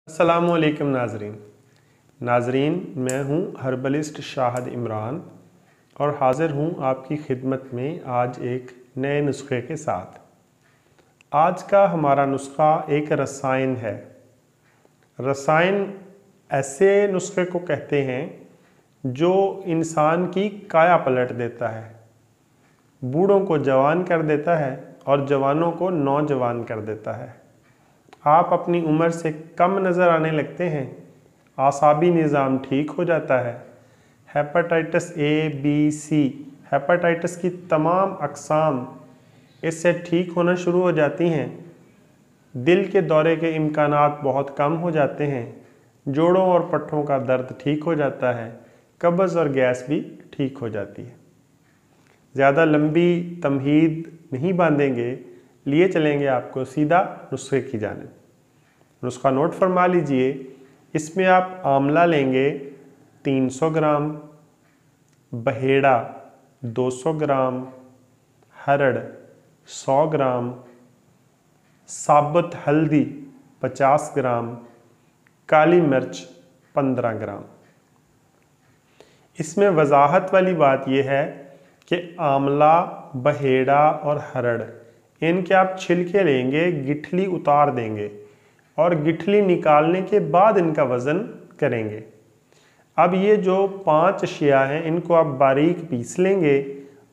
अस्सलामुअलैकुम नाजरीन, मैं हूं हर्बलिस्ट शाहिद इमरान और हाज़िर हूं आपकी खिदमत में आज एक नए नुस्खे के साथ। आज का हमारा नुस्खा एक रसायन है। रसायन ऐसे नुस्खे को कहते हैं जो इंसान की काया पलट देता है, बूढ़ों को जवान कर देता है और जवानों को नौजवान कर देता है। आप अपनी उम्र से कम नज़र आने लगते हैं, आसाबी निज़ाम ठीक हो जाता है, hepatitis A B C hepatitis की तमाम अक़साम इससे ठीक होना शुरू हो जाती हैं, दिल के दौरे के इम्कानात बहुत कम हो जाते हैं, जोड़ों और पट्ठों का दर्द ठीक हो जाता है, कब्ज़ और गैस भी ठीक हो जाती है। ज़्यादा लंबी तमहीद नहीं बांधेंगे, लिए चलेंगे आपको सीधा नुस्खे की जानिब। नुस्खा नोट फरमा लीजिए। इसमें आप आंवला लेंगे 300 ग्राम, बहेड़ा 200 ग्राम, हरड़ 100 ग्राम, साबुत हल्दी 50 ग्राम, काली मिर्च 15 ग्राम। इसमें वजाहत वाली बात यह है कि आंवला, बहेड़ा और हरड़ इनके आप छिलके लेंगे, गिठली उतार देंगे और गिठली निकालने के बाद इनका वज़न करेंगे। अब ये जो 5 अशिया हैं इनको आप बारीक पीस लेंगे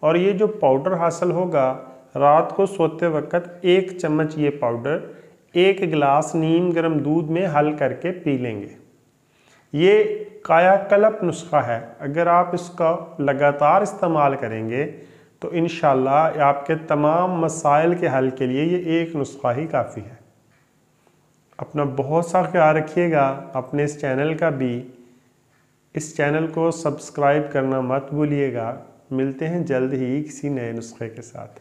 और ये जो पाउडर हासिल होगा, रात को सोते वक्त 1 चम्मच ये पाउडर 1 गिलास नीम गर्म दूध में हल करके पी लेंगे। ये कायाकल्प नुस्खा है। अगर आप इसका लगातार इस्तेमाल करेंगे तो इंशाअल्लाह आपके तमाम मसाइल के हल के लिए ये एक नुस्खा ही काफ़ी है। अपना बहुत सा ख्याल रखिएगा, अपने इस चैनल का भी। इस चैनल को सब्सक्राइब करना मत भूलिएगा। मिलते हैं जल्द ही किसी नए नुस्खे के साथ।